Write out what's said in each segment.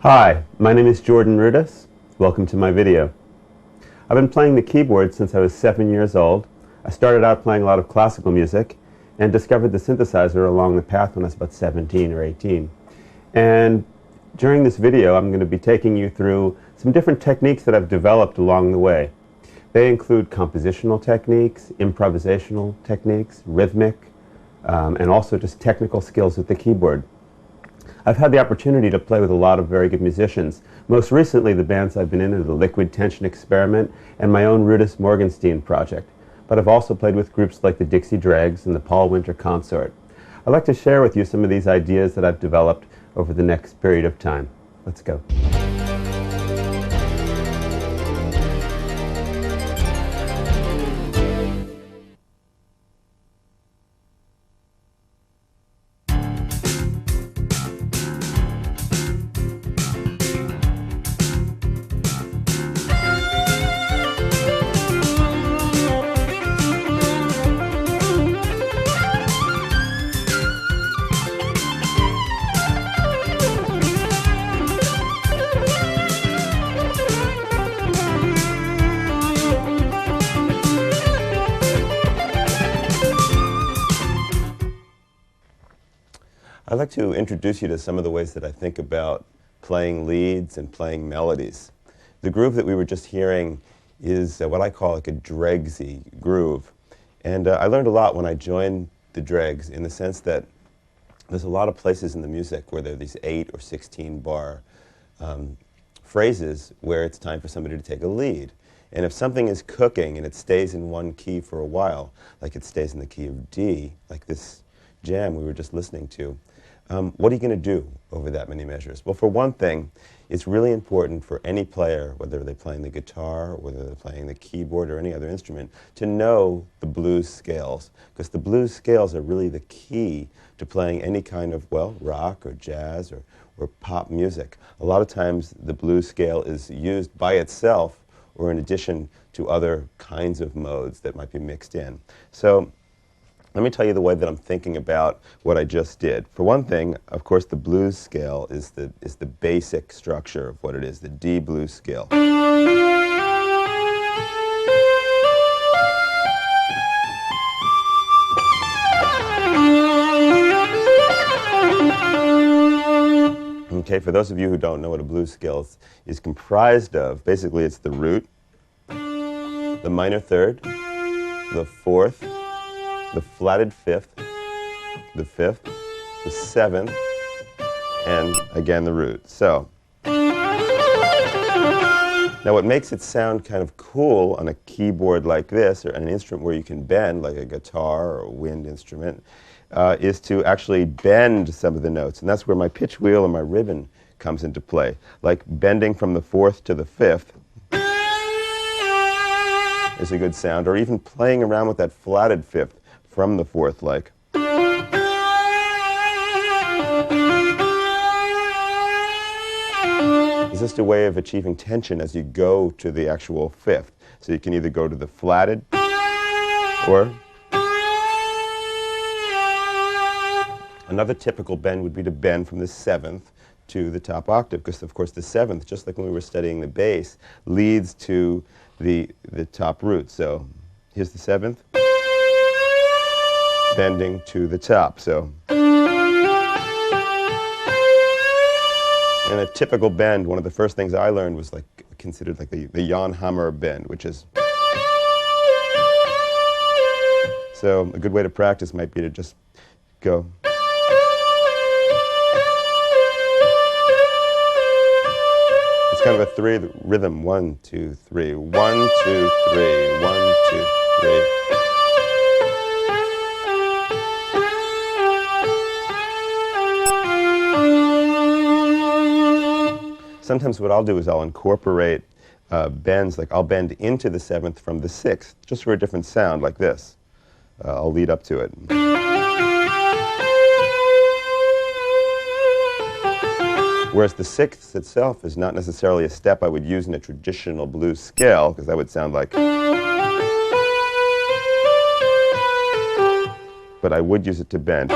Hi, my name is Jordan Rudess. Welcome to my video. I've been playing the keyboard since I was 7 years old. I started out playing a lot of classical music and discovered the synthesizer along the path when I was about 17 or 18. And during this video, I'm going to be taking you through some different techniques that I've developed along the way. They include compositional techniques, improvisational techniques, rhythmic, and also just technical skills with the keyboard. I've had the opportunity to play with a lot of very good musicians. Most recently, the bands I've been in are the Liquid Tension Experiment and my own Rudess Morgenstein project. But I've also played with groups like the Dixie Dregs and the Paul Winter Consort. I'd like to share with you some of these ideas that I've developed over the next period of time. Let's go. I'd like to introduce you to some of the ways that I think about playing leads and playing melodies. The groove that we were just hearing is what I call like a Dregsy groove. And I learned a lot when I joined the Dregs, in the sense that there's a lot of places in the music where there are these 8 or 16 bar phrases where it's time for somebody to take a lead. And if something is cooking and it stays in one key for a while, like it stays in the key of D, like this jam we were just listening to, what are you going to do over that many measures? Well, for one thing, it's really important for any player, whether they're playing the guitar, or whether they're playing the keyboard or any other instrument, to know the blues scales, because the blues scales are really the key to playing any kind of, well, rock or jazz or pop music. A lot of times the blues scale is used by itself or in addition to other kinds of modes that might be mixed in. So let me tell you the way that I'm thinking about what I just did. For one thing, of course, the blues scale is the basic structure of what it is, the D blues scale. Okay, for those of you who don't know what a blues scale is comprised of, basically it's the root, the minor third, the fourth, the flatted fifth, the fifth, the seventh, and again the root. So, now what makes it sound kind of cool on a keyboard like this, or an instrument where you can bend, like a guitar or a wind instrument, is to actually bend some of the notes. And that's where my pitch wheel and my ribbon comes into play. Like bending from the fourth to the fifth is a good sound, or even playing around with that flatted fifth from the fourth, like. It's just a way of achieving tension as you go to the actual fifth. So you can either go to the flatted, or another typical bend would be to bend from the seventh to the top octave, because of course the seventh, just like when we were studying the bass, leads to the top root. So here's the seventh, bending to the top. So, and a typical bend, one of the first things I learned was like considered like the Jan Hammer bend, which is. So a good way to practice might be to just go. It's kind of a three rhythm. 1, 2, 3. 1, 2, 3. 1, 2, 3. Sometimes what I'll do is I'll incorporate bends, like I'll bend into the seventh from the sixth, just for a different sound, like this. I'll lead up to it. Whereas the sixth itself is not necessarily a step I would use in a traditional blues scale, because that would sound like. But I would use it to bend.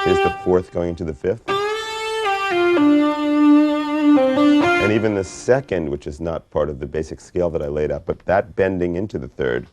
Here's the fourth going into the fifth. and even the second, which is not part of the basic scale that I laid out, but that bending into the third.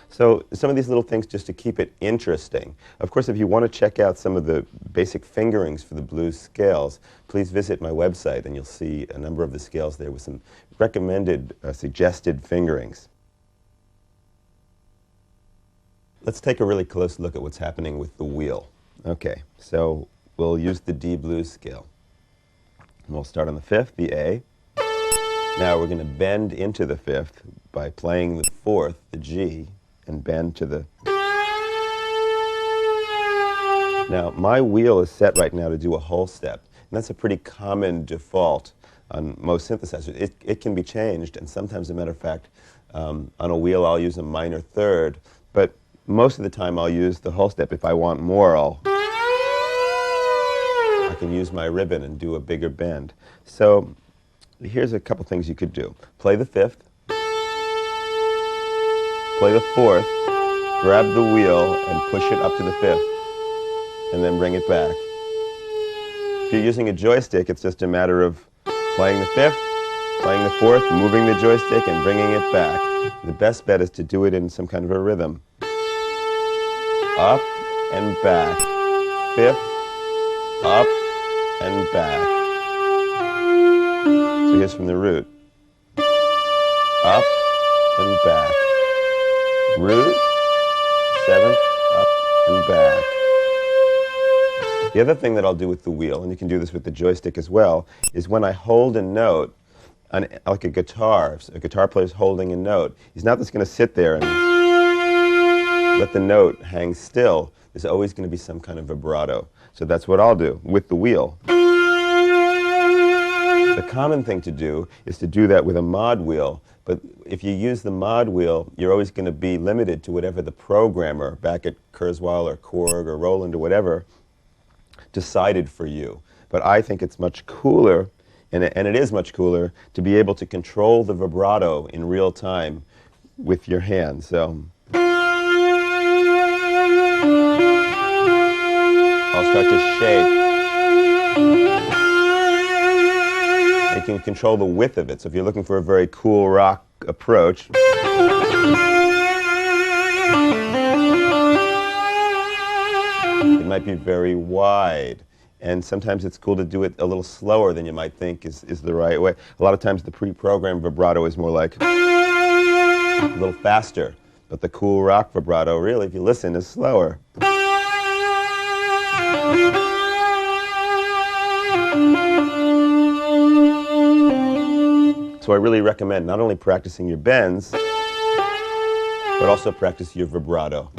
So some of these little things just to keep it interesting. Of course, if you want to check out some of the basic fingerings for the blues scales, please visit my website and you'll see a number of the scales there with some recommended, suggested fingerings. Let's take a really close look at what's happening with the wheel. Okay, so we'll use the D blues scale. And we'll start on the fifth, the A. Now we're going to bend into the fifth by playing the fourth, the G, and bend to the... Now, my wheel is set right now to do a whole step, and that's a pretty common default on most synthesizers. It can be changed, and sometimes, as a matter of fact, on a wheel I'll use a minor third, but most of the time I'll use the whole step. If I want more, I can use my ribbon and do a bigger bend. So here's a couple things you could do. Play the fifth, play the fourth, grab the wheel and push it up to the fifth, and then bring it back. If you're using a joystick, it's just a matter of playing the fifth, playing the fourth, moving the joystick, and bringing it back. The best bet is to do it in some kind of a rhythm. Up and back. Fifth, up and back. So here's from the root. Up and back. Root, seventh, up and back. The other thing that I'll do with the wheel, and you can do this with the joystick as well, is when I hold a note, like a guitar, if a guitar player is holding a note, he's not just going to sit there and let the note hang still. There's always going to be some kind of vibrato. So that's what I'll do with the wheel. The common thing to do is to do that with a mod wheel, but if you use the mod wheel, you're always going to be limited to whatever the programmer back at Kurzweil or Korg or Roland or whatever decided for you. But I think it's much cooler, and it is much cooler, to be able to control the vibrato in real time with your hands. So I'll start to shake. You can control the width of it. So if you're looking for a very cool rock approach, it might be very wide. And sometimes it's cool to do it a little slower than you might think is the right way. A lot of times the pre-programmed vibrato is more like a little faster. But the cool rock vibrato, really, if you listen, is slower. So I really recommend not only practicing your bends, but also practice your vibrato.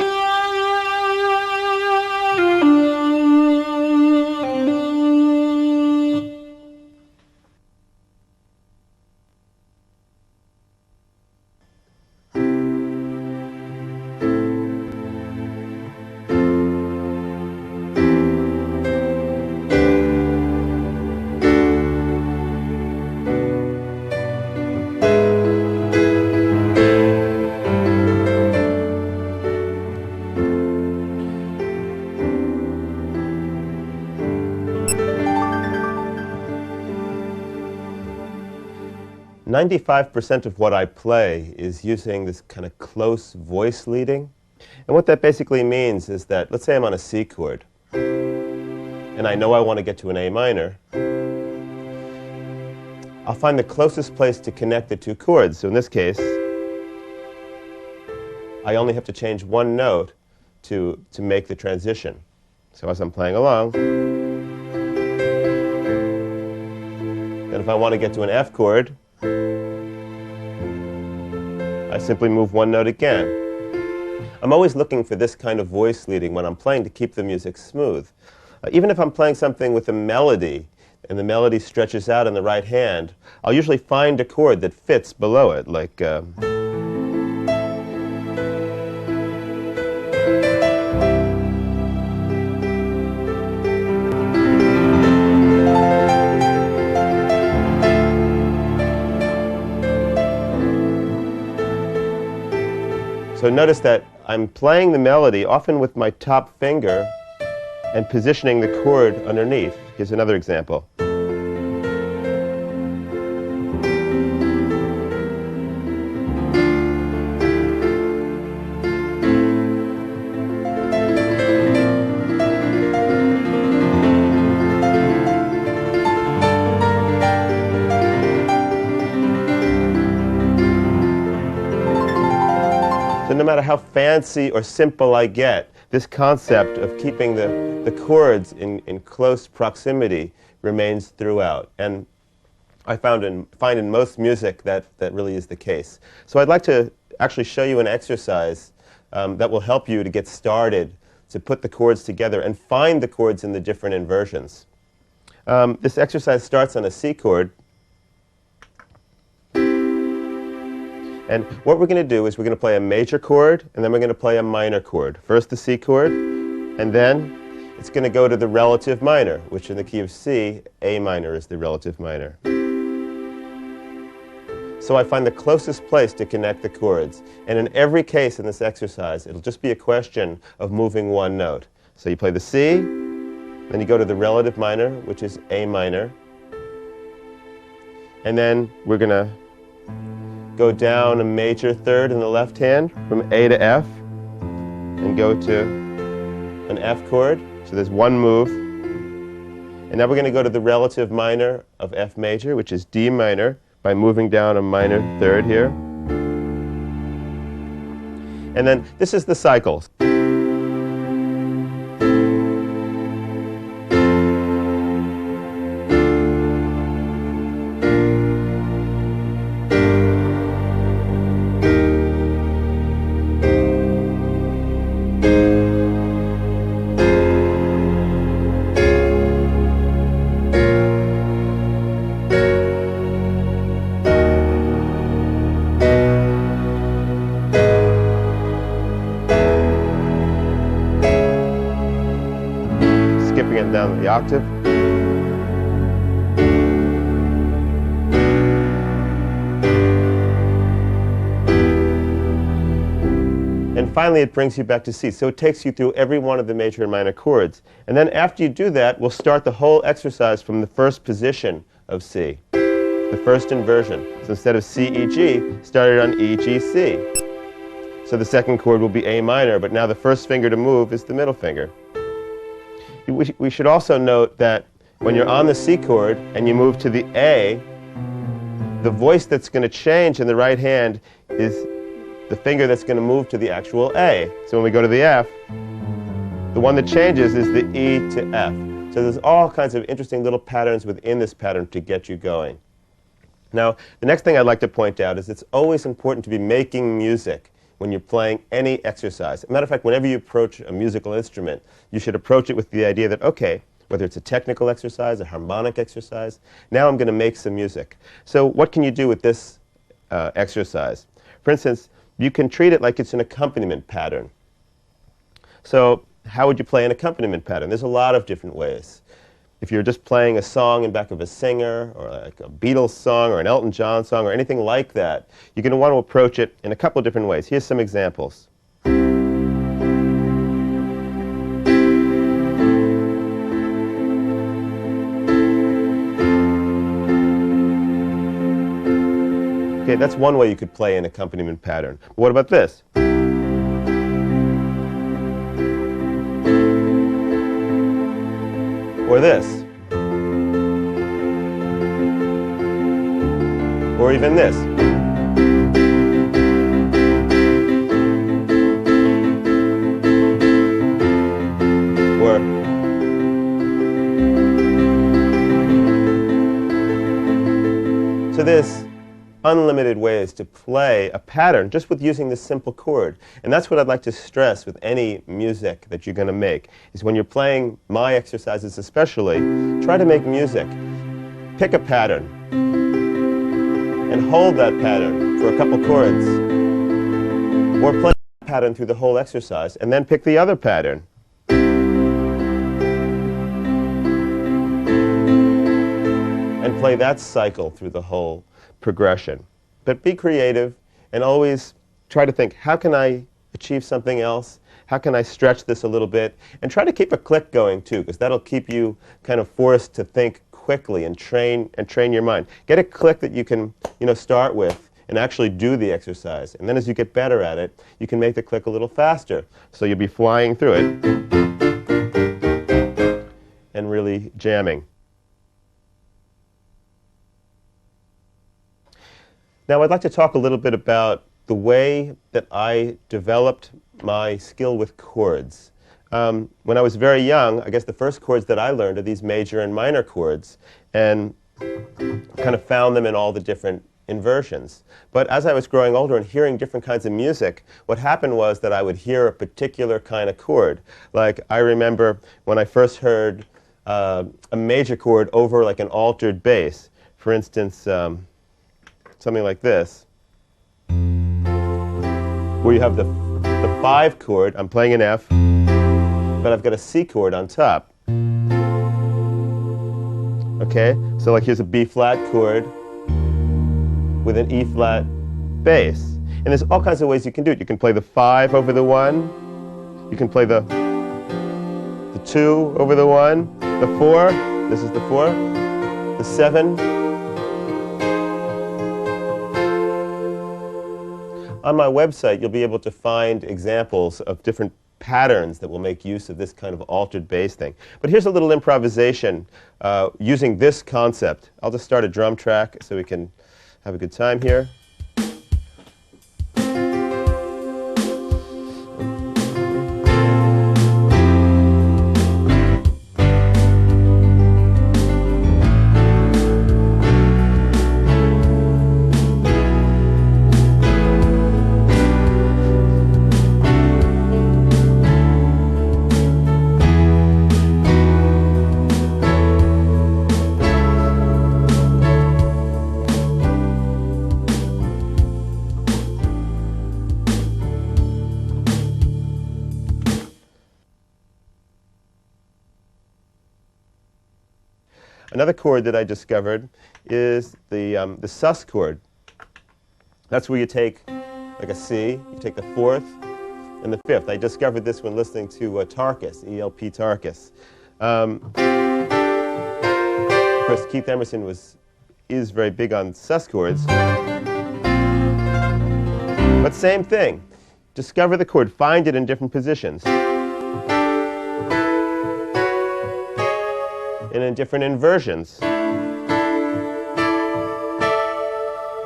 "95% of what I play is using this kind of close voice leading. And what that basically means is that, let's say I'm on a C chord, and I know I want to get to an A minor. I'll find the closest place to connect the two chords. So in this case, I only have to change one note to make the transition. So as I'm playing along, then if I want to get to an F chord, I simply move one note again. I'm always looking for this kind of voice leading when I'm playing to keep the music smooth. Even if I'm playing something with a melody, and the melody stretches out in the right hand, I'll usually find a chord that fits below it, like So notice that I'm playing the melody, often with my top finger, and positioning the chord underneath. Here's another example. So no matter how fancy or simple I get, this concept of keeping the chords in close proximity remains throughout. And I find in most music that really is the case. So I'd like to actually show you an exercise that will help you to get started, to put the chords together and find the chords in the different inversions. This exercise starts on a C chord. And what we're going to do is we're going to play a major chord, and then we're going to play a minor chord. First the C chord, and then it's going to go to the relative minor, which in the key of C, A minor is the relative minor. So I find the closest place to connect the chords. And in every case in this exercise, it'll just be a question of moving one note. So you play the C, then you go to the relative minor, which is A minor. And then we're going to go down a major third in the left hand from A to F and go to an F chord. So there's one move. And now we're going to go to the relative minor of F major, which is D minor, by moving down a minor third here. And then this is the cycle. Skipping it down the octave. And finally it brings you back to C. So it takes you through every one of the major and minor chords. And then after you do that, we'll start the whole exercise from the first position of C, the first inversion. So instead of C, E, G, started on E, G, C. So the second chord will be A minor, but now the first finger to move is the middle finger. We should also note that when you're on the C chord and you move to the A, the voice that's going to change in the right hand is the finger that's going to move to the actual A. So when we go to the F, the one that changes is the E to F. So there's all kinds of interesting little patterns within this pattern to get you going. Now, the next thing I'd like to point out is it's always important to be making music when you're playing any exercise. As a matter of fact, whenever you approach a musical instrument, you should approach it with the idea that, okay, whether it's a technical exercise, a harmonic exercise, now I'm going to make some music. So what can you do with this exercise? For instance, you can treat it like it's an accompaniment pattern. So how would you play an accompaniment pattern? There's a lot of different ways. If you're just playing a song in back of a singer, or like a Beatles song, or an Elton John song, or anything like that, you're going to want to approach it in a couple of different ways. Here's some examples. Okay, that's one way you could play an accompaniment pattern. But what about this? Or this. Or even this. Or so there's unlimited ways to play a pattern just with using this simple chord. And that's what I'd like to stress with any music that you're going to make, is when you're playing my exercises especially, try to make music. Pick a pattern and hold that pattern for a couple chords. Or play that pattern through the whole exercise and then pick the other pattern. And play that cycle through the whole progression. But be creative and always try to think, how can I achieve something else? How can I stretch this a little bit? And try to keep a click going too, because that'll keep you kind of forced to think quickly and train your mind. Get a click that you can, start with and actually do the exercise. And then as you get better at it, you can make the click a little faster. So you'll be flying through it and really jamming. Now I'd like to talk a little bit about the way that I developed my skill with chords. When I was very young, I guess the first chords that I learned are these major and minor chords, and kind of found them in all the different inversions. But as I was growing older and hearing different kinds of music, what happened was that I would hear a particular kind of chord. Like I remember when I first heard a major chord over like an altered bass. For instance, something like this, where you have the 5 chord, I'm playing an F, but I've got a C chord on top. Okay, so like here's a B flat chord with an E flat bass. And there's all kinds of ways you can do it. You can play the 5 over the 1, you can play the 2 over the 1, the 4, this is the 4, the 7. On my website, you'll be able to find examples of different patterns that will make use of this kind of altered bass thing. But here's a little improvisation using this concept. I'll just start a drum track so we can have a good time here. Another chord that I discovered is the sus chord. That's where you take like a C, you take the 4th and the 5th. I discovered this when listening to Tarkus, E.L.P. Tarkus. Of course, Keith Emerson is very big on sus chords. But same thing. Discover the chord, find it in different positions. And in different inversions.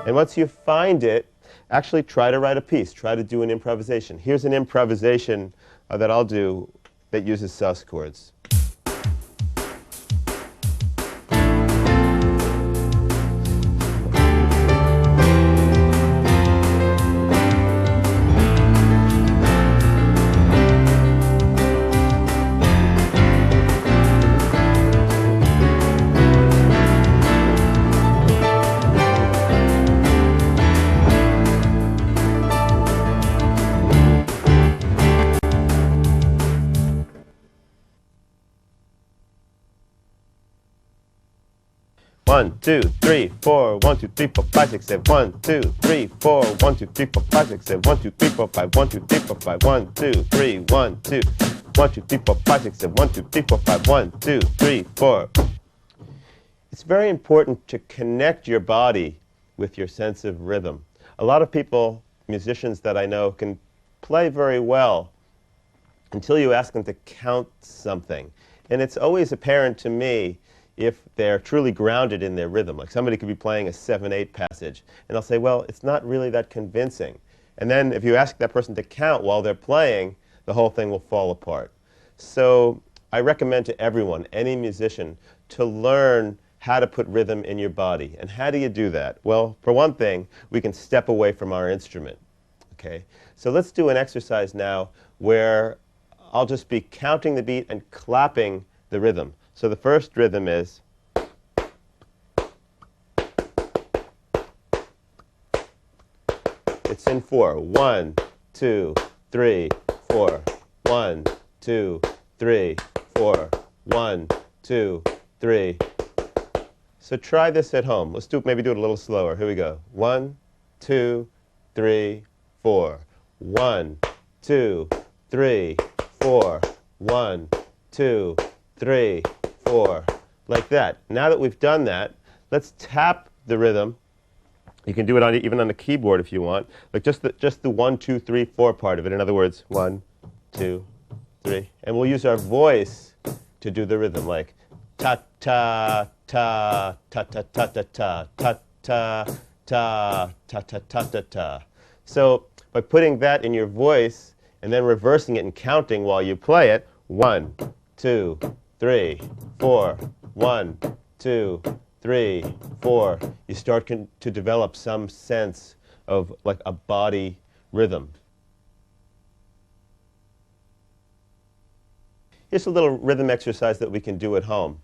And once you find it, actually try to write a piece. Try to do an improvisation. Here's an improvisation that I'll do that uses sus chords. One, two, three, four. 1, 2, 3, 4, 5, 6, 7. 1, 2, 3, 4. 1, 2, 3, 4, 5, 6, 7. 1, 2, 3, 4, 5. 1, 2, 3, 4, 5. 1, 2, 3, 1, 2. 1, 2, 3, 4, 5, 6, 7. 1, 2, 3, 4, 5. 1, 2, 3, 4. It's very important to connect your body with your sense of rhythm. A lot of people, musicians that I know, can play very well until you ask them to count something. And it's always apparent to me if they're truly grounded in their rhythm. Like somebody could be playing a 7/8 passage, and I'll say, well, it's not really that convincing. And then if you ask that person to count while they're playing, the whole thing will fall apart. So I recommend to everyone, any musician, to learn how to put rhythm in your body. And how do you do that? Well, for one thing, we can step away from our instrument. Okay? So let's do an exercise now where I'll just be counting the beat and clapping the rhythm. So the first rhythm is it's in 4. 1, 2, 3, 4. 1, 2, 3, 4. 1, 2, 3. So try this at home. Let's maybe do it a little slower. Here we go. 1, 2, 3, 4. 1, 2, 3, 4. 1, 2, 3, 4. Like that. Now that we've done that, let's tap the rhythm. You can do it even on the keyboard if you want. Like just the 1, 2, 3, 4 part of it. In other words, 1, 2, 3. And we'll use our voice to do the rhythm, like ta ta ta ta ta ta ta ta ta ta ta ta ta ta ta ta. So by putting that in your voice and then reversing it and counting while you play it, 1, 2, 3, 4. 1, 2, 3, 4. You start to develop some sense of like a body rhythm. Here's a little rhythm exercise that we can do at home.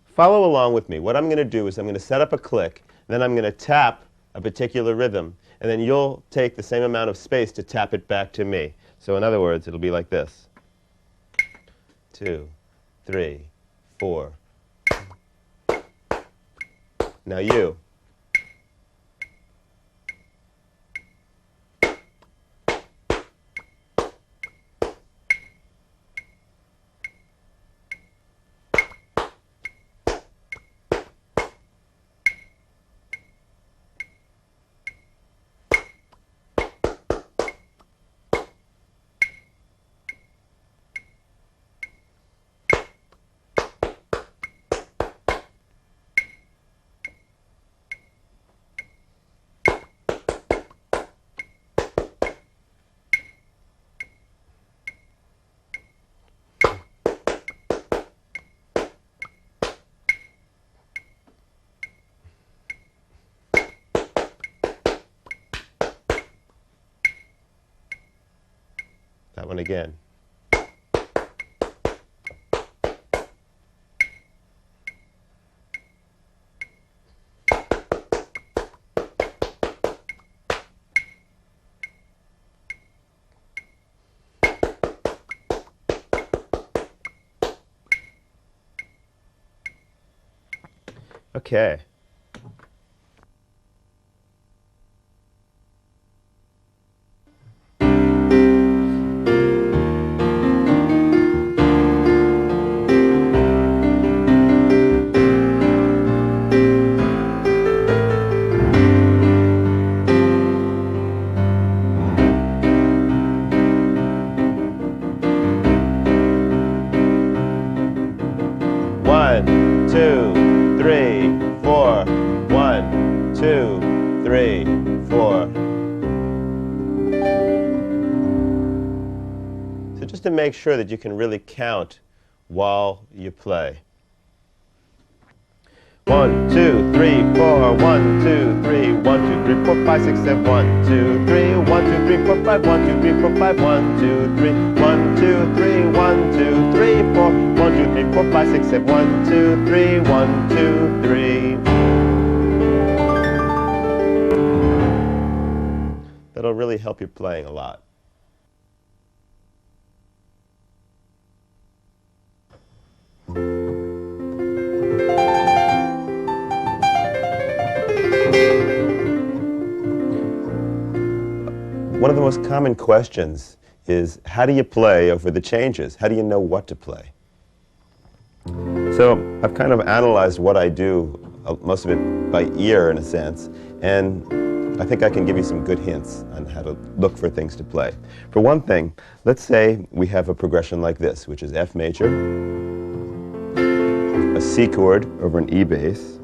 Follow along with me. What I'm going to do is I'm going to set up a click, then I'm going to tap a particular rhythm, and then you'll take the same amount of space to tap it back to me. So in other words, it'll be like this. 2, 3, 4. Now you. That one again. Okay. One, two, three, four. 1, 2, 3, 4. So just to make sure that you can really count while you play. 1, 2, 3, 4. 1, 2, 3. 1, 2, 3, 4, 5, 6, 7. 1, 2, 3. 1, 2, 3, 4, 5. 1, 2, 3, 4, 5. 1, 2, 3. 1, 2, 3. 1, 2, 3, 4. 1, 2, 3, 4, 5, 6, 7. 1, 2, 3. 1, 2, 3. That'll really help your playing a lot. One of the most common questions is, how do you play over the changes? How do you know what to play? So I've kind of analyzed what I do, most of it by ear in a sense, and I think I can give you some good hints on how to look for things to play. For one thing, let's say we have a progression like this, which is F major, a C chord over an E bass,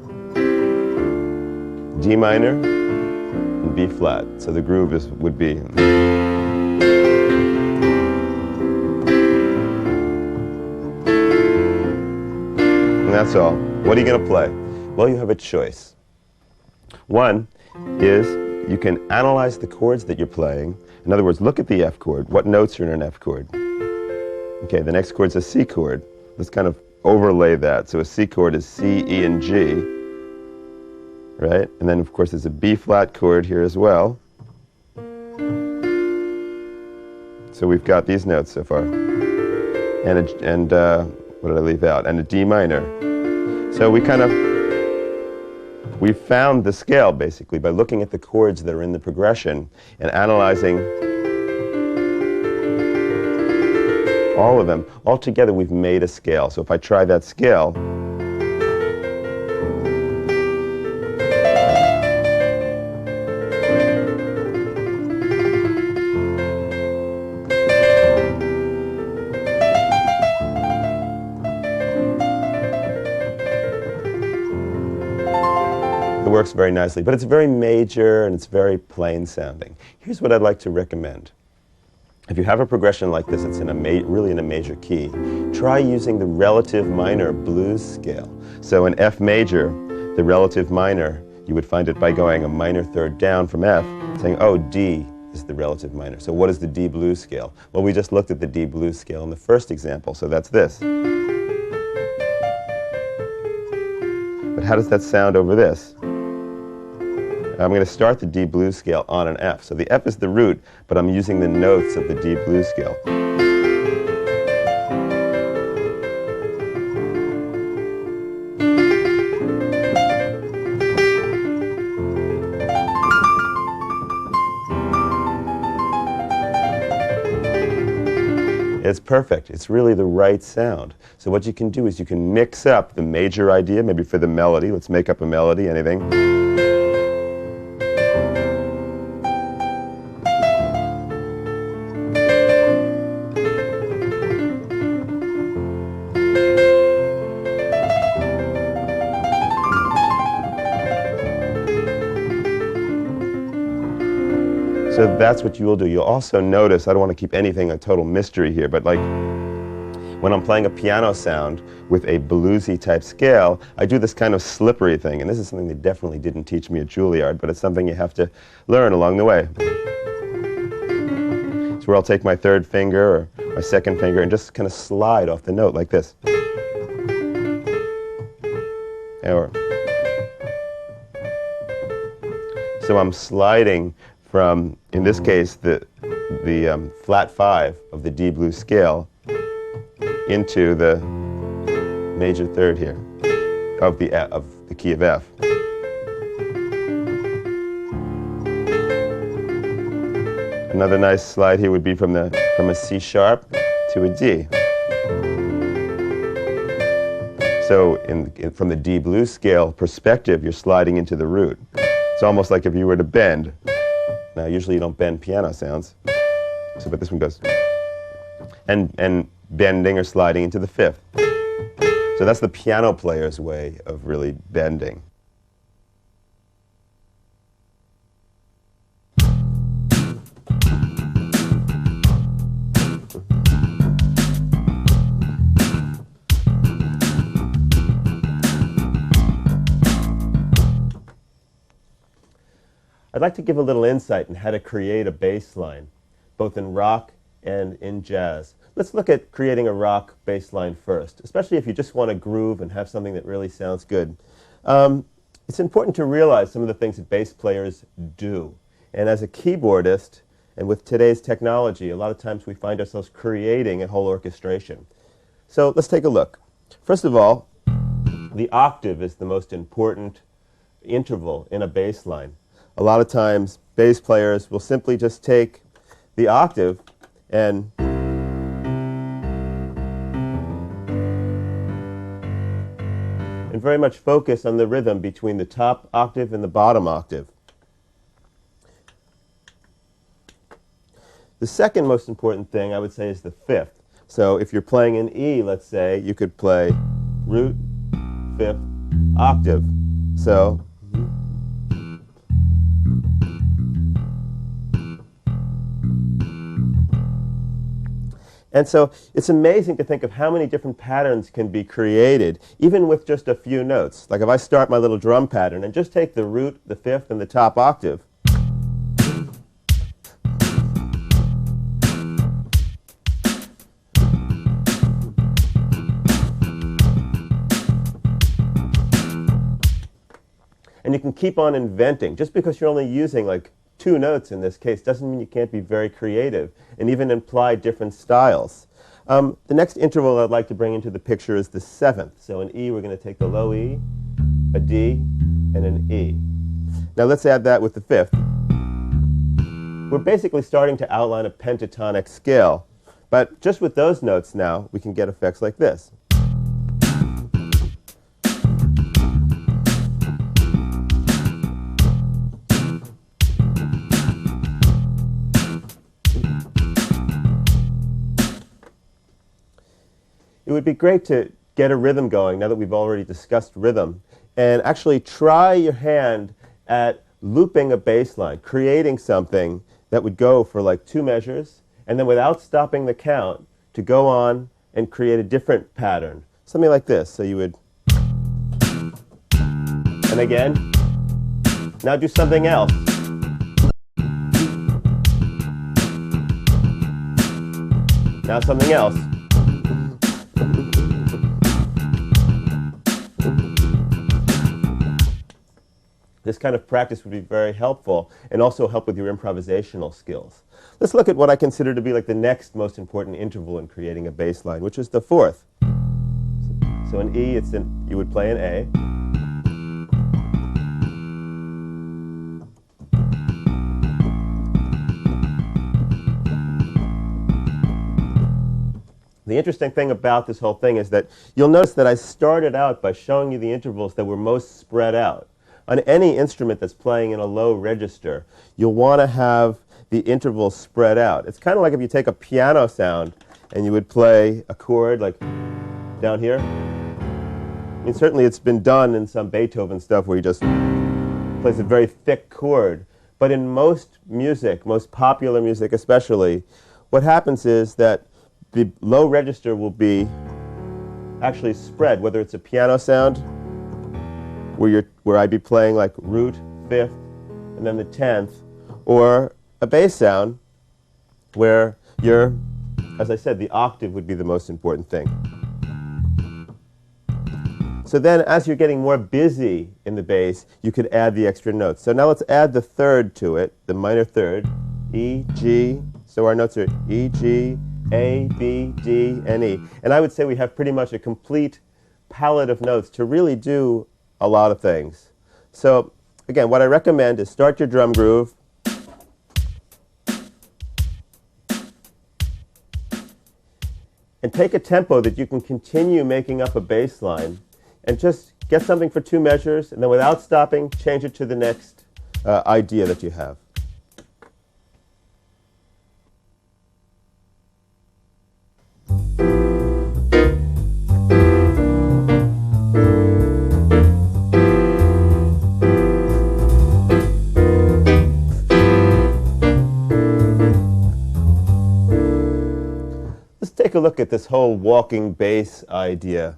D minor, and B flat. So the groove would be. And that's all. What are you going to play? Well, you have a choice. One is you can analyze the chords that you're playing. In other words, look at the F chord. What notes are in an F chord? Okay, the next chord's a C chord. Let's kind of overlay that. So a C chord is C, E, and G. Right? And then, of course, there's a B flat chord here as well. So we've got these notes so far. And what did I leave out? And a D minor. So we found the scale, basically, by looking at the chords that are in the progression and analyzing all of them, all together we've made a scale. So if I try that scale, it works very nicely, but it's very major and it's very plain sounding. Here's what I'd like to recommend. If you have a progression like this, it's in a really in a major key, try using the relative minor blues scale. So in F major, the relative minor, you would find it by going a minor third down from F, saying, oh, D is the relative minor. So what is the D blues scale? Well, we just looked at the D blues scale in the first example, so that's this. But how does that sound over this? I'm going to start the D blues scale on an F. So the F is the root, but I'm using the notes of the D blues scale. It's perfect. It's really the right sound. So what you can do is you can mix up the major idea, maybe for the melody. Let's make up a melody, anything. So that's what you will do. You'll also notice, I don't want to keep anything a total mystery here, but like when I'm playing a piano sound with a bluesy type scale, I do this kind of slippery thing. And this is something they definitely didn't teach me at Juilliard, but it's something you have to learn along the way. It's where I'll take my third finger or my second finger and just kind of slide off the note like this. So I'm sliding from, in this case, the flat 5 of the D blues scale into the major third here of the key of F. Another nice slide here would be from a C sharp to a D. So from the D blues scale perspective, you're sliding into the root. It's almost like if you were to bend. Now, usually you don't bend piano sounds, so, but this one goes. And bending or sliding into the 5th. So that's the piano player's way of really bending. I'd like to give a little insight on how to create a bass line, both in rock and in jazz. Let's look at creating a rock bass line first, especially if you just want to groove and have something that really sounds good. It's important to realize some of the things that bass players do. And as a keyboardist, and with today's technology, a lot of times we find ourselves creating a whole orchestration. So let's take a look. First of all, the octave is the most important interval in a bass line. A lot of times, bass players will simply just take the octave and very much focus on the rhythm between the top octave and the bottom octave. The second most important thing, I would say, is the 5th. So if you're playing an E, let's say, you could play root, 5th, octave. So and so it's amazing to think of how many different patterns can be created, even with just a few notes. Like if I start my little drum pattern and just take the root, the 5th, and the top octave, and you can keep on inventing. Just because you're only using like 2 notes in this case doesn't mean you can't be very creative and even imply different styles. The next interval I'd like to bring into the picture is the 7th. So in E, we're going to take the low E, a D, and an E. Now let's add that with the 5th. We're basically starting to outline a pentatonic scale. But just with those notes now, we can get effects like this. It would be great to get a rhythm going now that we've already discussed rhythm, and actually try your hand at looping a bass line, creating something that would go for like 2 measures, and then without stopping the count, to go on and create a different pattern. Something like this. So you would, and again, now do something else. Now something else. This kind of practice would be very helpful and also help with your improvisational skills. Let's look at what I consider to be like the next most important interval in creating a bass line, which is the 4th. So in E, you would play an A. The interesting thing about this whole thing is that you'll notice that I started out by showing you the intervals that were most spread out. On any instrument that's playing in a low register, you'll want to have the intervals spread out. It's kind of like if you take a piano sound and you would play a chord like down here. I mean, certainly it's been done in some Beethoven stuff where he just plays a very thick chord. But in most music, most popular music especially, what happens is that the low register will be actually spread, whether it's a piano sound where I'd be playing like root, 5th, and then the 10th, or a bass sound where as I said, the octave would be the most important thing. So then as you're getting more busy in the bass, you could add the extra notes. So now let's add the 3rd to it, the minor 3rd, E, G. So our notes are E, G, A, B, D, and E. And I would say we have pretty much a complete palette of notes to really do a lot of things. So again, what I recommend is start your drum groove, and take a tempo that you can continue making up a bass line, and just get something for 2 measures, and then without stopping, change it to the next idea that you have. Take a look at this whole walking bass idea.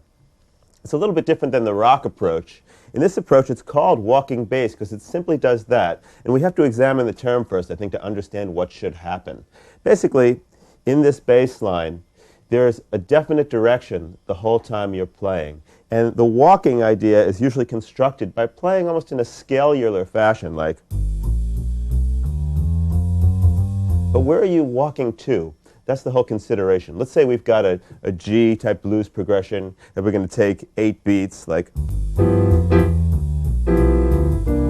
It's a little bit different than the rock approach. In this approach, it's called walking bass because it simply does that. And we have to examine the term first, I think, to understand what should happen. Basically, in this bass line, there's a definite direction the whole time you're playing. And the walking idea is usually constructed by playing almost in a scalular fashion, like. But where are you walking to? That's the whole consideration. Let's say we've got a G-type blues progression, and we're going to take 8 beats, like,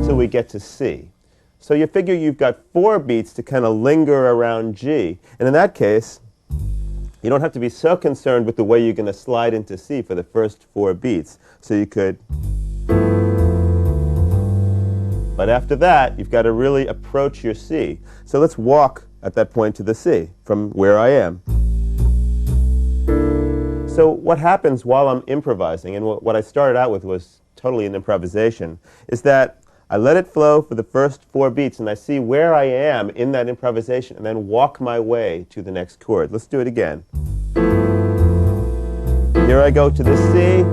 till we get to C. So you figure you've got 4 beats to kind of linger around G. And in that case, you don't have to be so concerned with the way you're going to slide into C for the first 4 beats. So you could. But after that, you've got to really approach your C. So let's walk at that point to the C from where I am. So what happens while I'm improvising, and what I started out with was totally an improvisation, is that I let it flow for the first 4 beats, and I see where I am in that improvisation, and then walk my way to the next chord. Let's do it again. Here I go to the C.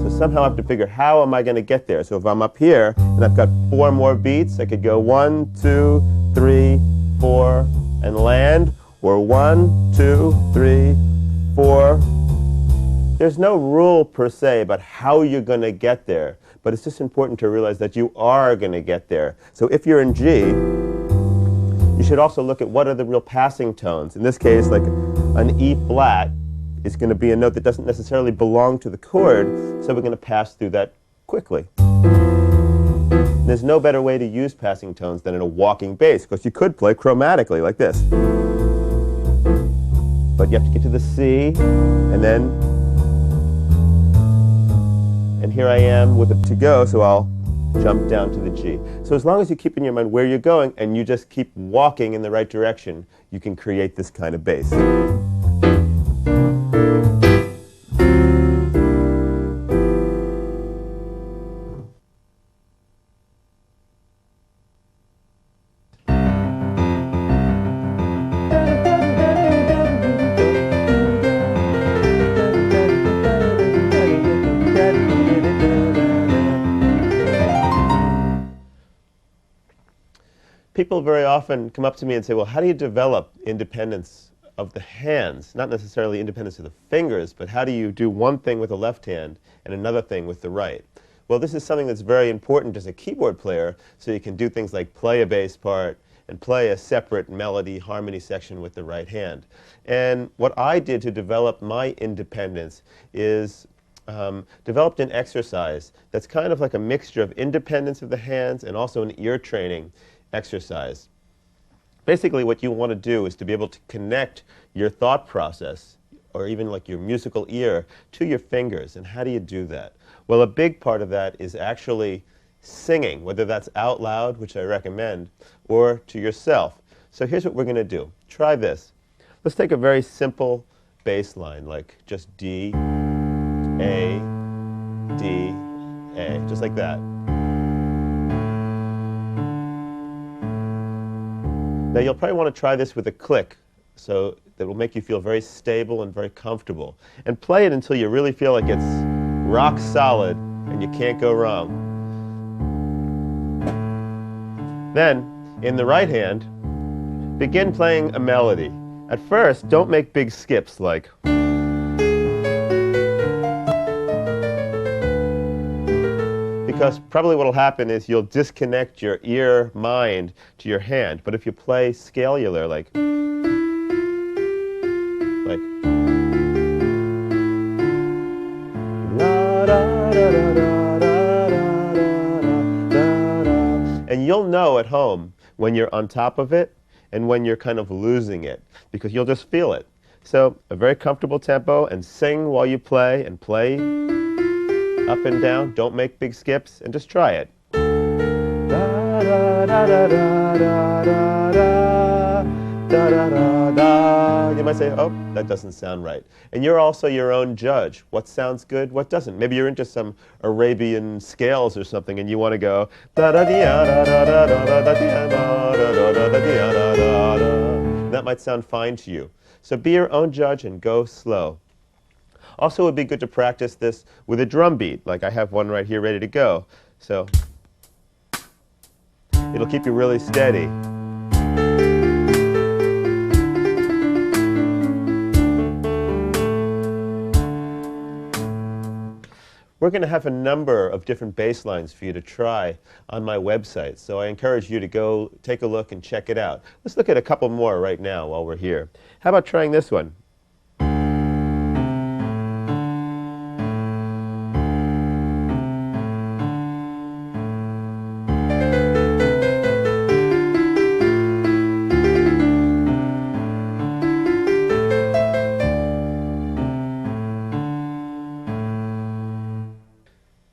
So somehow I have to figure, how am I going to get there? So if I'm up here, and I've got 4 more beats, I could go 1, 2, 3, 4, and land, or 1, 2, 3, 4. There's no rule per se about how you're going to get there, but it's just important to realize that you are going to get there. So if you're in G, you should also look at what are the real passing tones. In this case, like an E flat is going to be a note that doesn't necessarily belong to the chord, so we're going to pass through that quickly. There's no better way to use passing tones than in a walking bass, because you could play chromatically like this. but you have to get to the C, and here I am with it to go, so I'll jump down to the G. So as long as you keep in your mind where you're going and you just keep walking in the right direction, you can create this kind of bass. People very often come up to me and say, well, how do you develop independence of the hands? Not necessarily independence of the fingers, but how do you do one thing with the left hand and another thing with the right? Well, this is something that's very important as a keyboard player, so you can do things like play a bass part and play a separate melody harmony section with the right hand. And what I did to develop my independence is developed an exercise that's kind of like a mixture of independence of the hands and also an ear training exercise. Basically, what you want to do is to be able to connect your thought process, or even like your musical ear, to your fingers. And how do you do that? Well, a big part of that is actually singing, whether that's out loud, which I recommend, or to yourself. So here's what we're going to do. Try this. Let's take a very simple bass line, like just D, A, D, A, just like that. Now you'll probably want to try this with a click, so that will make you feel very stable and very comfortable. And play it until you really feel like it's rock solid and you can't go wrong. Then, in the right hand, begin playing a melody. At first, don't make big skips like, because probably what will happen is you'll disconnect your ear mind to your hand. But if you play scalular, like and you'll know at home when you're on top of it and when you're kind of losing it, because you'll just feel it. So a very comfortable tempo, and sing while you play, and play up and down. Don't make big skips, and just try it. You might say, oh, that doesn't sound right. And you're also your own judge. What sounds good, what doesn't? Maybe you're into some Arabian scales or something, and you want to go. That might sound fine to you. So be your own judge and go slow. Also, it would be good to practice this with a drum beat, like I have one right here ready to go. So it'll keep you really steady. We're going to have a number of different bass lines for you to try on my website, so I encourage you to go take a look and check it out. Let's look at a couple more right now while we're here. How about trying this one?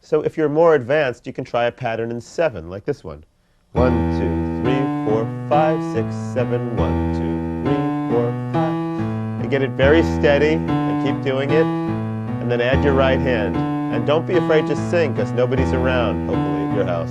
So if you're more advanced, you can try a pattern in 7, like this one. 1, 2, 3, 4, 5, 6, 7, 1, 2, 3, 4, 5. And get it very steady, and keep doing it. And then add your right hand. And don't be afraid to sing, because nobody's around, hopefully, at your house.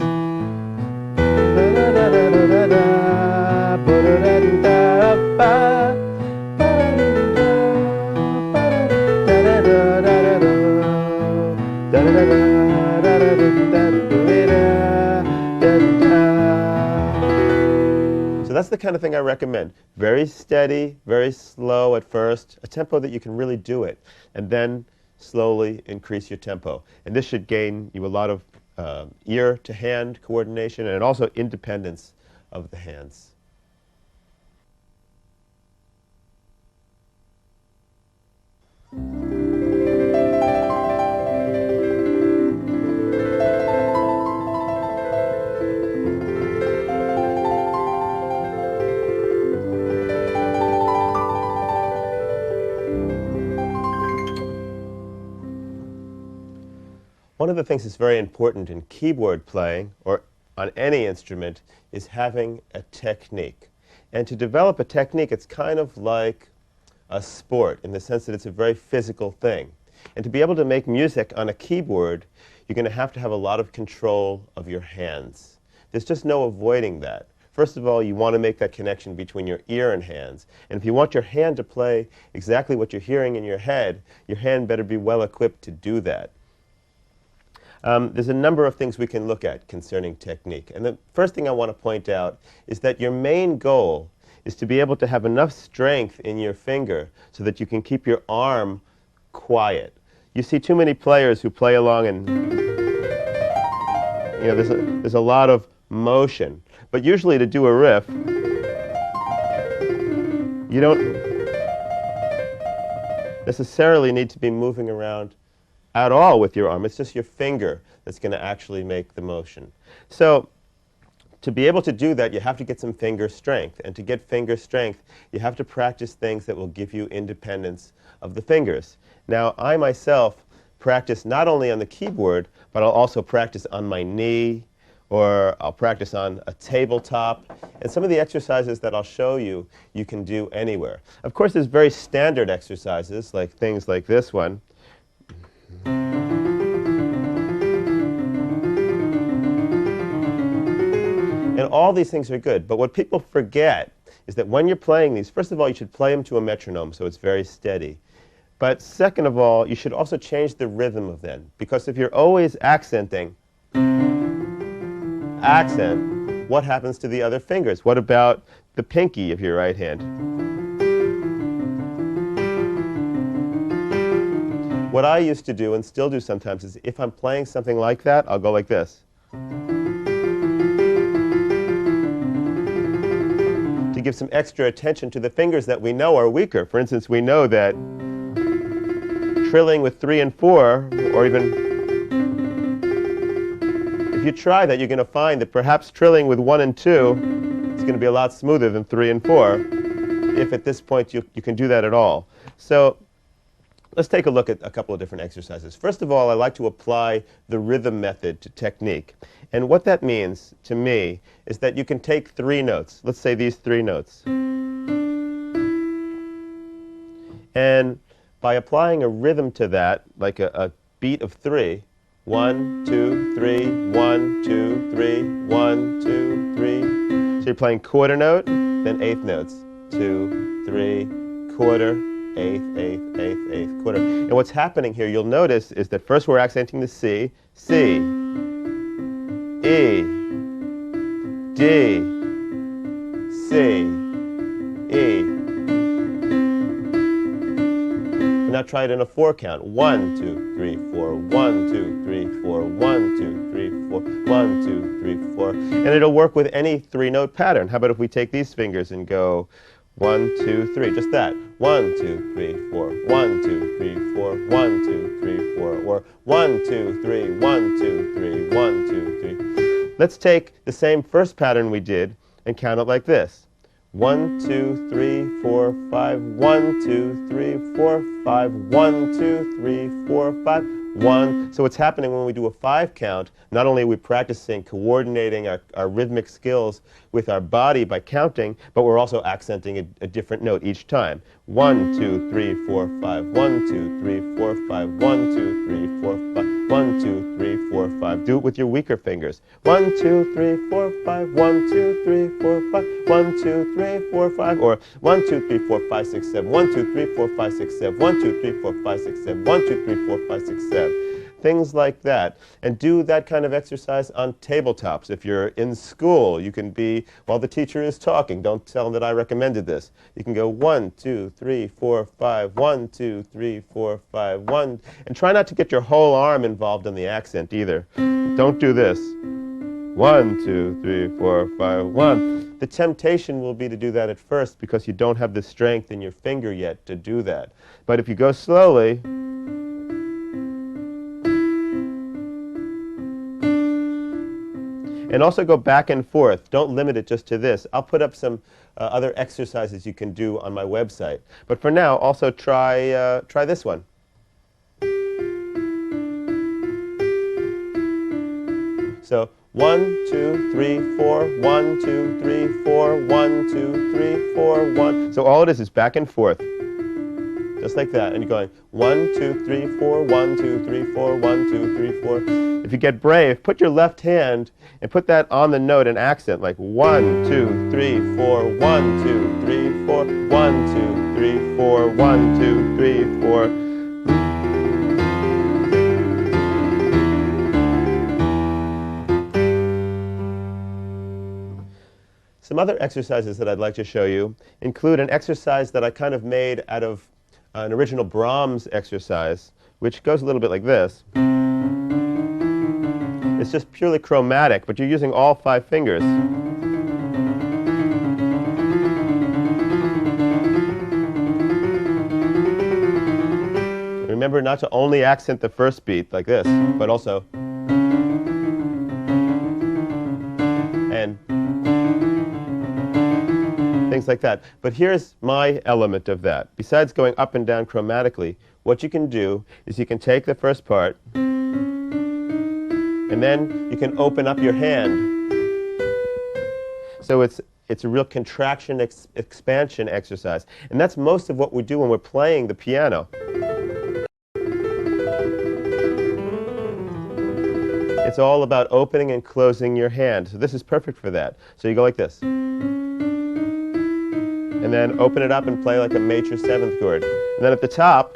So that's the kind of thing I recommend. Very steady, very slow at first, a tempo that you can really do it, and then slowly increase your tempo. And this should gain you a lot of ear-to-hand coordination and also independence of the hands. One of the things that's very important in keyboard playing, or on any instrument, is having a technique. And to develop a technique, it's kind of like a sport in the sense that it's a very physical thing. And to be able to make music on a keyboard, you're going to have a lot of control of your hands. There's just no avoiding that. First of all, you want to make that connection between your ear and hands. And if you want your hand to play exactly what you're hearing in your head, your hand better be well equipped to do that. There's a number of things we can look at concerning technique. And the first thing I want to point out is that your main goal is to be able to have enough strength in your finger so that you can keep your arm quiet. You see too many players who play along and there's a lot of motion. But usually to do a riff, you don't necessarily need to be moving around at all with your arm. It's just your finger that's going to actually make the motion. So to be able to do that, you have to get some finger strength. And to get finger strength, you have to practice things that will give you independence of the fingers. Now, I myself practice not only on the keyboard, but I'll also practice on my knee, or I'll practice on a tabletop. And some of the exercises that I'll show you, you can do anywhere. Of course, there's very standard exercises, like things like this one. And all these things are good. But what people forget is that when you're playing these, first of all, you should play them to a metronome so it's very steady. But second of all, you should also change the rhythm of them. Because if you're always accenting, accent, what happens to the other fingers? What about the pinky of your right hand? What I used to do, and still do sometimes, is if I'm playing something like that, I'll go like this. To give some extra attention to the fingers that we know are weaker. For instance, we know that trilling with 3 and 4, or even if you try that, you're going to find that perhaps trilling with 1 and 2 is going to be a lot smoother than 3 and 4, if at this point you can do that at all. So let's take a look at a couple of different exercises. First of all, I like to apply the rhythm method to technique. And what that means to me is that you can take 3 notes. Let's say these 3 notes. And by applying a rhythm to that, like a beat of 3, 1, 2, 3, 1, 2, 3, 1, 2, 3. So you're playing quarter note, then eighth notes. 2, 3, quarter, eighth, eighth, eighth, eighth, quarter. And what's happening here, you'll notice, is that first we're accenting the C, C, E, D, C, E. Now try it in a 4 count. 1, 2, 3, 4, 1, 2, 3, 4, 1, 2, 3, 4, 1, 2, 3, 4. And it'll work with any 3-note pattern. How about if we take these fingers and go 1, 2, 3, just that. 1, 2, 3, 4, 1, 2, 3, 4, 1, 2, 3, 4, or 1, 2, 3, 1, 2, 3, 1, 2, 3. Let's take the same first pattern we did and count it like this. 1, 2, 3, 4, 5, 1, 2, 3, 4, 5, 1, 2, 3, 4, 5, 1. So what's happening when we do a 5 count, not only are we practicing coordinating our rhythmic skills with our body by counting, but we're also accenting a different note each time. 1, 2, 3, 4, 5, 1, 2, 3, 4, 5, 1, 2, 3, 4, 5, 1, 2, 3, 4, 5. Do it with your weaker fingers. 1, 2, 3, 4, 5, 1, 2, 3, 4, 5, 1, 2, 3, 4, 5, or 1, 2, 3, 4, 5, 6, 7, 1, 2, 3, 4, 5, 6, 7, 1, 2, 3, 4, 5, 6, 7, 1, 2, 3, 4, 5, 6, 7. Things like that. And do that kind of exercise on tabletops. If you're in school, you can be, while the teacher is talking, don't tell them that I recommended this. You can go 1, 2, 3, 4, 5, 1, 2, 3, 4, 5, 1. And try not to get your whole arm involved in the accent either. Don't do this. 1, 2, 3, 4, 5, 1. The temptation will be to do that at first because you don't have the strength in your finger yet to do that. But if you go slowly, and also go back and forth. Don't limit it just to this. I'll put up some other exercises you can do on my website. But for now, also try this one. So 1, 2, 3, 4, 1, 2, 3, 4, 1, 2, 3, 4, 1. So all it is back and forth, just like that. And you're going 1, 2, 3, 4, 1, 2, 3, 4, 1, 2, 3, 4. If you get brave, put your left hand and put that on the note and accent, like 1, 2, 3, 4, 1, 2, 3, 4, 1, 2, 3, 4, 1, 2, 3, 4. Some other exercises that I'd like to show you include an exercise that I kind of made out of an original Brahms exercise, which goes a little bit like this. It's just purely chromatic, but you're using all 5 fingers. Remember not to only accent the first beat like this, but also and things like that. But here's my element of that. Besides going up and down chromatically, what you can do is you can take the first part, and then you can open up your hand. So it's a real contraction expansion exercise. And that's most of what we do when we're playing the piano. It's all about opening and closing your hand. So this is perfect for that. So you go like this. And then open it up and play like a major 7th chord. And then at the top,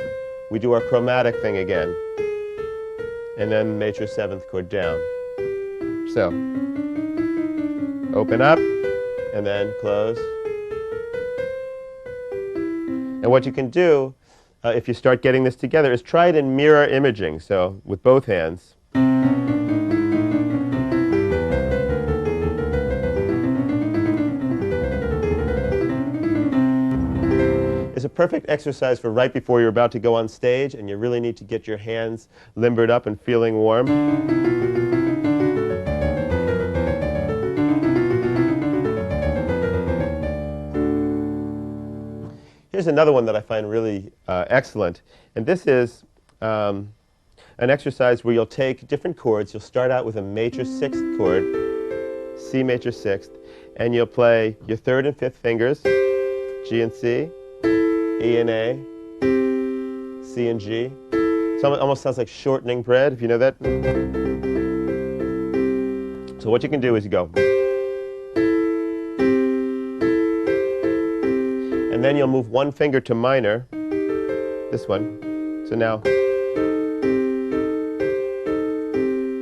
we do our chromatic thing again. And then major 7th chord down. So, open up, and then close. And what you can do, if you start getting this together, is try it in mirror imaging, so with both hands. It's a perfect exercise for right before you're about to go on stage and you really need to get your hands limbered up and feeling warm. Here's another one that I find really excellent. And this is an exercise where you'll take different chords. You'll start out with a major 6th chord, C major 6th, and you'll play your 3rd and 5th fingers, G and C, E and A, C and G. So it almost sounds like shortening bread, if you know that. So what you can do is you go. And then you'll move one finger to minor, this one. So now.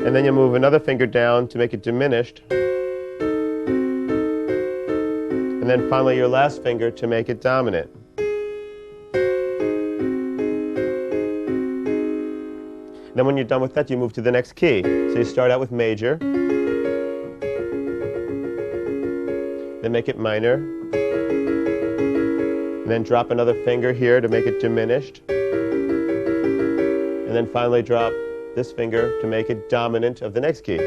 And then you'll move another finger down to make it diminished. And then finally your last finger to make it dominant. Then when you're done with that, you move to the next key. So you start out with major, then make it minor, and then drop another finger here to make it diminished, and then finally drop this finger to make it dominant of the next key.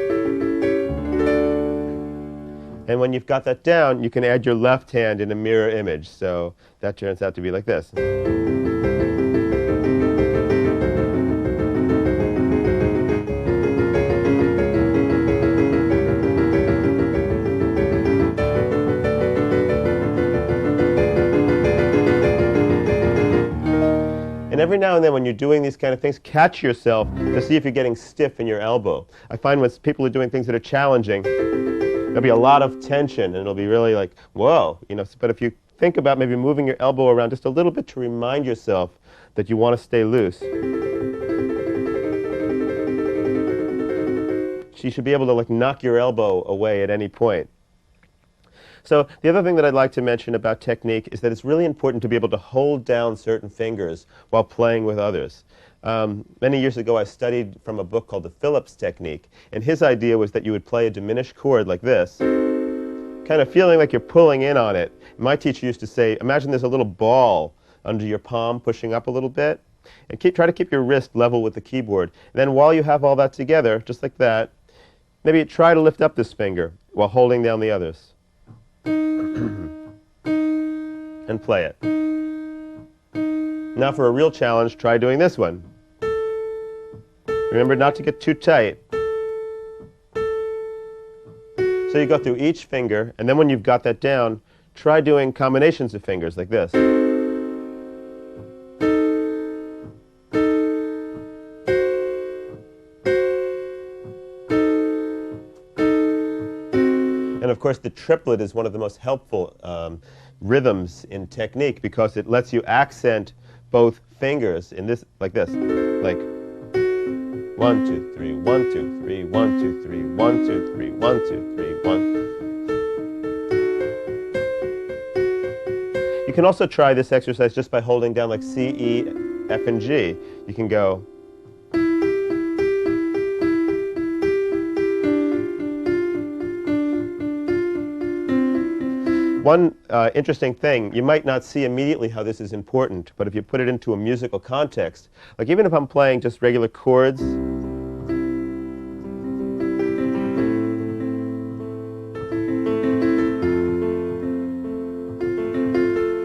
And when you've got that down, you can add your left hand in a mirror image. So that turns out to be like this. And every now and then when you're doing these kind of things, catch yourself to see if you're getting stiff in your elbow. I find when people are doing things that are challenging, there'll be a lot of tension and it'll be really like, whoa, you know. But if you think about maybe moving your elbow around just a little bit to remind yourself that you want to stay loose, you should be able to like knock your elbow away at any point. So the other thing that I'd like to mention about technique is that it's really important to be able to hold down certain fingers while playing with others. Many years ago I studied from a book called the Phillips technique, and his idea was that you would play a diminished chord like this, kind of feeling like you're pulling in on it. My teacher used to say, imagine there's a little ball under your palm pushing up a little bit, and try to keep your wrist level with the keyboard. And then while you have all that together, just like that, maybe try to lift up this finger while holding down the others. And play it. Now for a real challenge, try doing this one. Remember not to get too tight. So you go through each finger, and then when you've got that down, try doing combinations of fingers like this. And of course, the triplet is one of the most helpful rhythms in technique because it lets you accent both fingers in this, like this, like 1, 2, 3, 1, 2, 3, 1, 2, 3, 1, 2, 3, 1, 2, 3, 1. You can also try this exercise just by holding down like C, E, F, and G. You can go. One interesting thing, you might not see immediately how this is important, but if you put it into a musical context, like even if I'm playing just regular chords,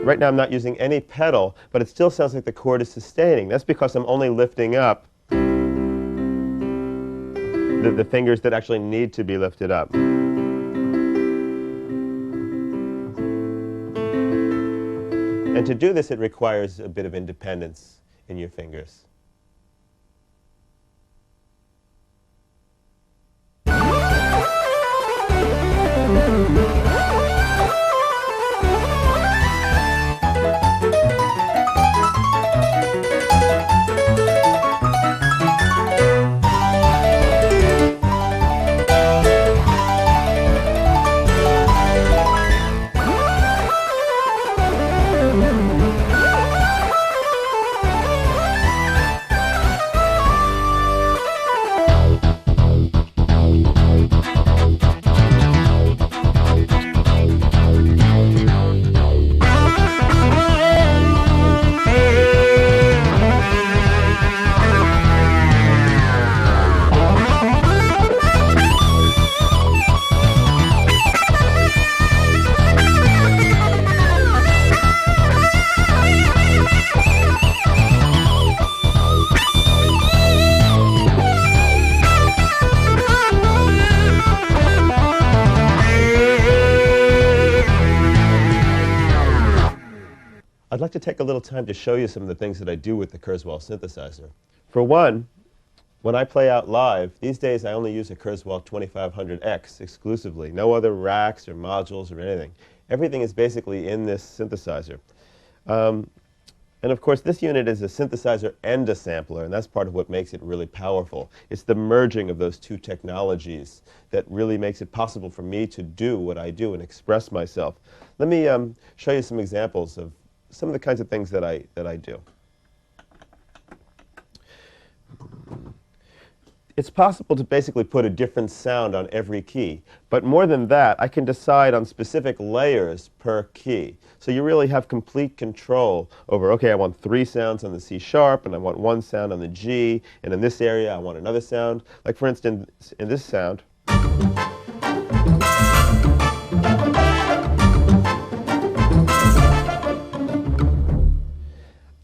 right now I'm not using any pedal, but it still sounds like the chord is sustaining. That's because I'm only lifting up the fingers that actually need to be lifted up. And to do this, it requires a bit of independence in your fingers. I'd like to take a little time to show you some of the things that I do with the Kurzweil synthesizer. For one, when I play out live, these days I only use a Kurzweil 2500X exclusively. No other racks or modules or anything. Everything is basically in this synthesizer. And of course, this unit is a synthesizer and a sampler, and that's part of what makes it really powerful. It's the merging of those two technologies that really makes it possible for me to do what I do and express myself. Let me show you some examples of some of the kinds of things that I do. It's possible to basically put a different sound on every key, but more than that, I can decide on specific layers per key. So you really have complete control over, okay, I want 3 sounds on the C sharp, and I want 1 sound on the G, and in this area I want another sound. Like for instance, in this sound,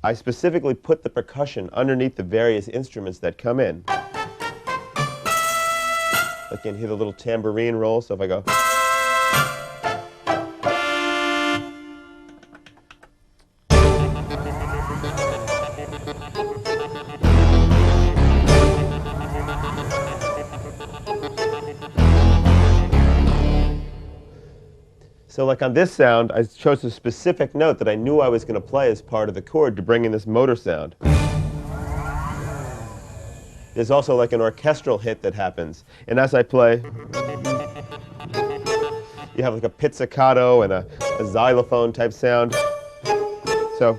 I specifically put the percussion underneath the various instruments that come in. Like you can hear the little tambourine roll, so if I go, so like on this sound, I chose a specific note that I knew I was going to play as part of the chord to bring in this motor sound. There's also like an orchestral hit that happens. And as I play, you have like a pizzicato and a xylophone type sound. So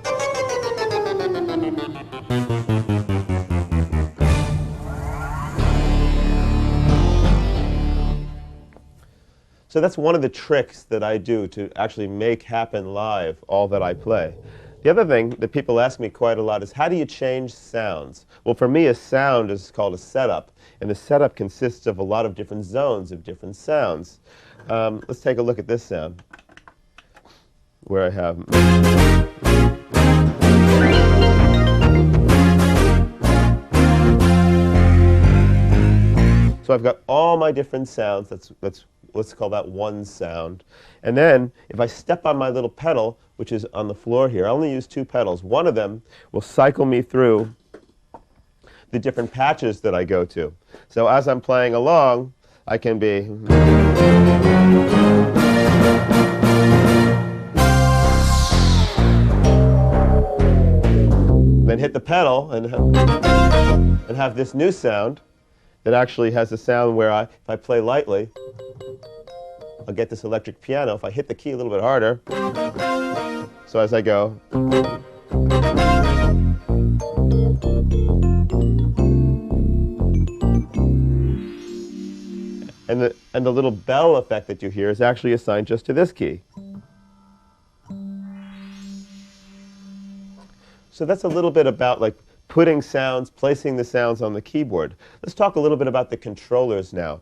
that's one of the tricks that I do to actually make happen live all that I play. The other thing that people ask me quite a lot is, how do you change sounds? Well, for me, a sound is called a setup, and the setup consists of a lot of different zones of different sounds. Let's take a look at this sound, where I have. So I've got all my different sounds. Let's let's call that one sound. And then if I step on my little pedal, which is on the floor here, I only use 2 pedals. One of them will cycle me through the different patches that I go to. So as I'm playing along, I can be then hit the pedal and have this new sound that actually has a sound where if I play lightly, I'll get this electric piano. If I hit the key a little bit harder, so as I go, and the little bell effect that you hear is actually assigned just to this key. So that's a little bit about like putting sounds, placing the sounds on the keyboard. Let's talk a little bit about the controllers now.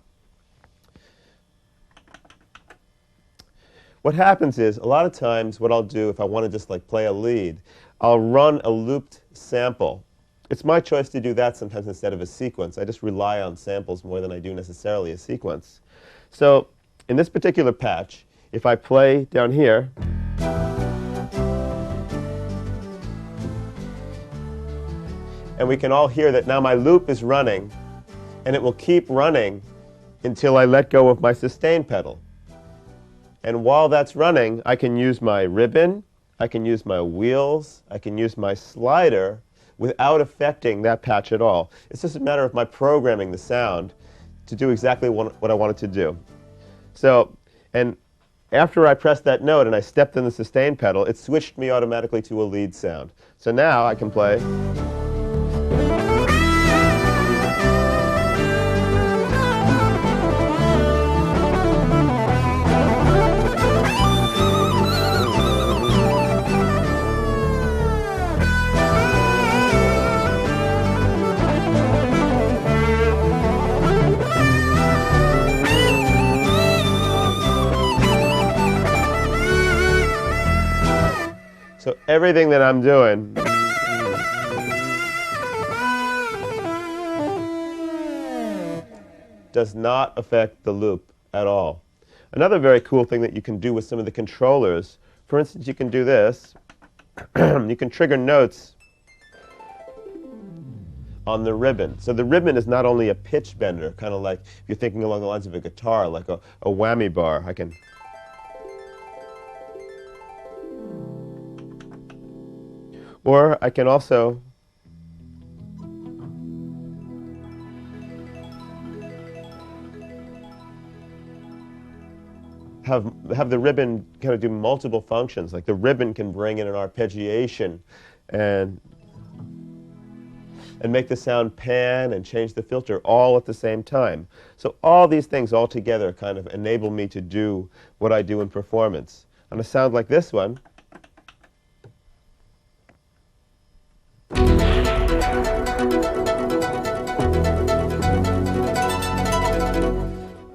What happens is, a lot of times what I'll do if I want to just like play a lead, I'll run a looped sample. It's my choice to do that sometimes instead of a sequence. I just rely on samples more than I do necessarily a sequence. So in this particular patch, if I play down here, and we can all hear that now my loop is running, and it will keep running until I let go of my sustain pedal. And while that's running, I can use my ribbon, I can use my wheels, I can use my slider without affecting that patch at all. It's just a matter of my programming the sound to do exactly what I want it to do. So, and after I pressed that note and I stepped in the sustain pedal, it switched me automatically to a lead sound. So now I can play. So everything that I'm doing does not affect the loop at all. Another very cool thing that you can do with some of the controllers, for instance, you can do this. You can trigger notes on the ribbon. So the ribbon is not only a pitch bender, kind of like if you're thinking along the lines of a guitar, like a whammy bar. I can or I can also have the ribbon kind of do multiple functions. Like the ribbon can bring in an arpeggiation and make the sound pan and change the filter all at the same time. So all these things all together kind of enable me to do what I do in performance. On a sound like this one,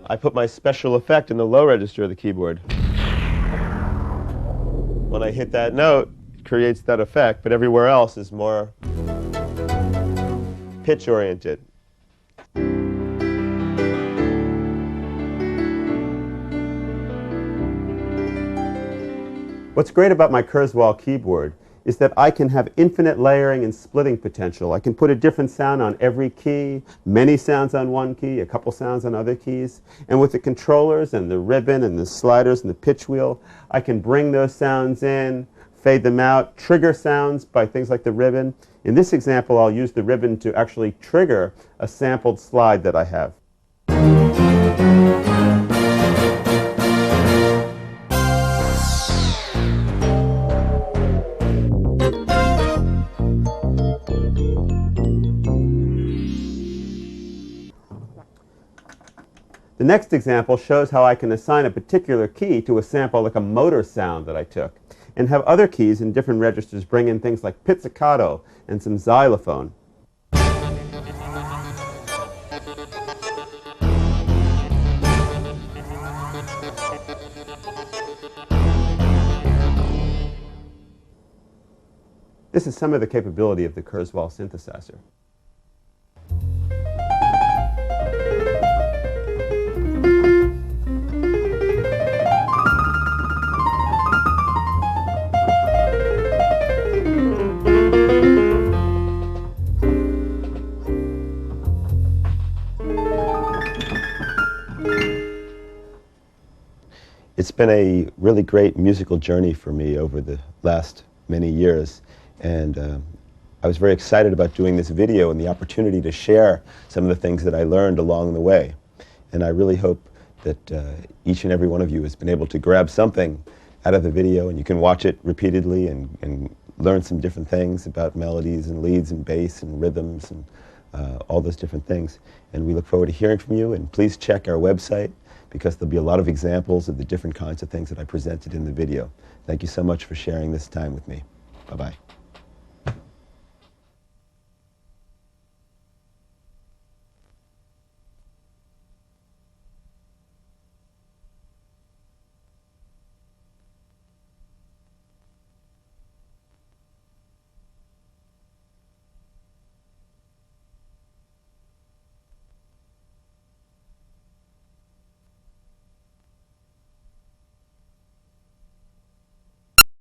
I put my special effect in the low register of the keyboard. When I hit that note, it creates that effect, but everywhere else is more pitch-oriented. What's great about my Kurzweil keyboard is that I can have infinite layering and splitting potential. I can put a different sound on every key, many sounds on one key, a couple sounds on other keys. And with the controllers and the ribbon and the sliders and the pitch wheel, I can bring those sounds in, fade them out, trigger sounds by things like the ribbon. In this example, I'll use the ribbon to actually trigger a sampled slide that I have. The next example shows how I can assign a particular key to a sample like a motor sound that I took, and have other keys in different registers bring in things like pizzicato and some xylophone. This is some of the capability of the Kurzweil synthesizer. It's been a really great musical journey for me over the last many years, and I was very excited about doing this video and the opportunity to share some of the things that I learned along the way. And I really hope that each and every one of you has been able to grab something out of the video, and you can watch it repeatedly and learn some different things about melodies and leads and bass and rhythms and all those different things. And we look forward to hearing from you, and please check our website because there'll be a lot of examples of the different kinds of things that I presented in the video. Thank you so much for sharing this time with me. Bye-bye.